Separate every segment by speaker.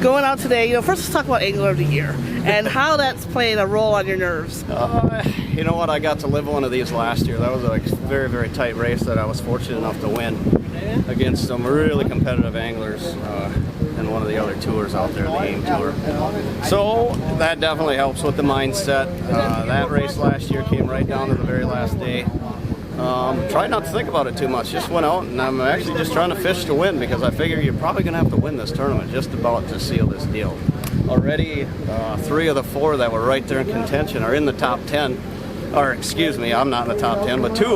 Speaker 1: going out today, first let's talk about Angler of the Year and how that's playing a role on your nerves.
Speaker 2: You know what? I got to live one of these last year. That was a very, very tight race that I was fortunate enough to win against some really competitive anglers and one of the other tours out there, the AIM Tour. So that definitely helps with the mindset. That race last year came right down to the very last day. Tried not to think about it too much, just went out, and I'm actually just trying to fish to win because I figure you're probably going to have to win this tournament just about to seal this deal. Already 3 of the 4 that were right there in contention are in the top 10, or excuse me, I'm not in the top 10, but 2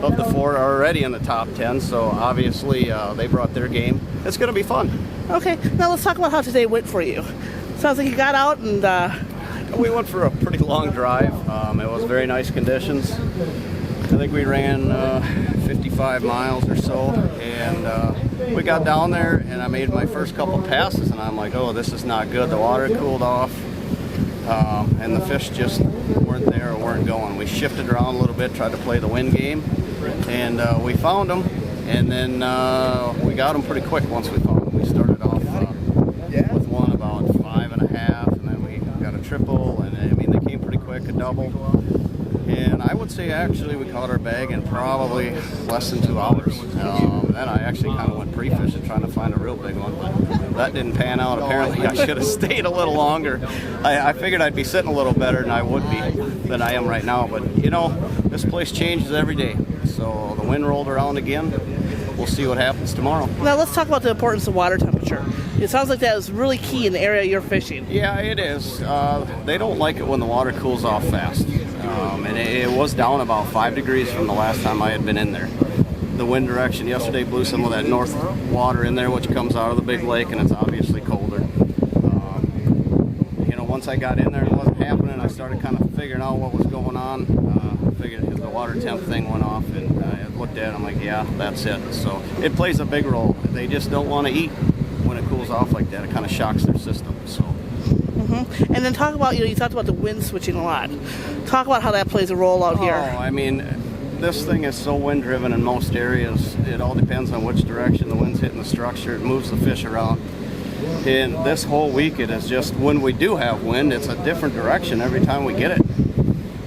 Speaker 2: of the 4 are already in the top 10, so obviously they brought their game. It's going to be fun.
Speaker 1: Okay, now let's talk about how today went for you. Sounds like you got out and...
Speaker 2: We went for a pretty long drive. It was very nice conditions. I think we ran 55 miles or so, and we got down there and I made my first couple passes and I'm like, oh, this is not good. The water cooled off and the fish just weren't there or weren't going. We shifted around a little bit, tried to play the wind game, and we found them, and then we got them pretty quick once we found them. We started off with one about 5.5, and then we got a triple, and I mean, they came pretty quick, a double. And I would say actually we caught our bag in probably less than 2 hours. Then I actually kind of went pre-fishing trying to find a real big one, but that didn't pan out. Apparently I should have stayed a little longer. I figured I'd be sitting a little better than I would be than I am right now, but this place changes every day. So the wind rolled around again. We'll see what happens tomorrow.
Speaker 1: Now let's talk about the importance of water temperature. It sounds like that is really key in the area you're fishing.
Speaker 2: Yeah, it is. They don't like it when the water cools off fast. And it was down about 5 degrees from the last time I had been in there. The wind direction yesterday blew some of that north water in there, which comes out of the big lake, and it's obviously colder. Once I got in there and it wasn't happening, I started kind of figuring out what was going on. Figured the water temp thing went off, and I looked at it, I'm like, yeah, that's it. So it plays a big role. They just don't want to eat when it cools off like that. It kind of shocks their system. So.
Speaker 1: Mm-hmm. And then talk about, you talked about the wind switching a lot. Talk about how that plays a role out here.
Speaker 2: Oh, I mean, this thing is so wind driven in most areas. It all depends on which direction the wind's hitting the structure. It moves the fish around. And this whole week it is just, when we do have wind, it's a different direction every time we get it.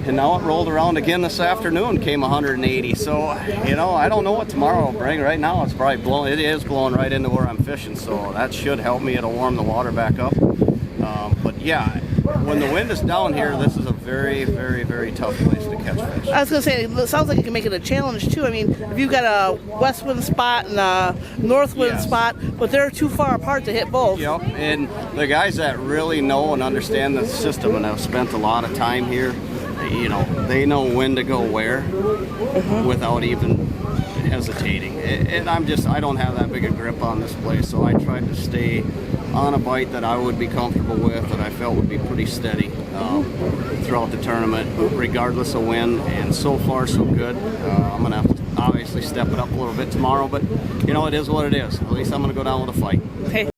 Speaker 2: And now it rolled around again this afternoon, came 180. So, I don't know what tomorrow will bring. Right now it's probably blowing, it is blowing right into where I'm fishing. So that should help me. It'll warm the water back up. But yeah, when the wind is down here, this is a very, very, very tough place to catch fish.
Speaker 1: I was going to say, it sounds like you can make it a challenge too. I mean, if you've got a west wind spot and a north wind spot, but they're too far apart to hit both.
Speaker 2: Yep, and the guys that really know and understand the system and have spent a lot of time here, they know when to go where without even hesitating. And I don't have that big a grip on this place, so I tried to stay on a bite that I would be comfortable with, that I felt would be pretty steady throughout the tournament, regardless of wind, and so far so good. I'm going to have to obviously step it up a little bit tomorrow, but it is what it is. At least I'm going to go down with a fight.
Speaker 1: Okay,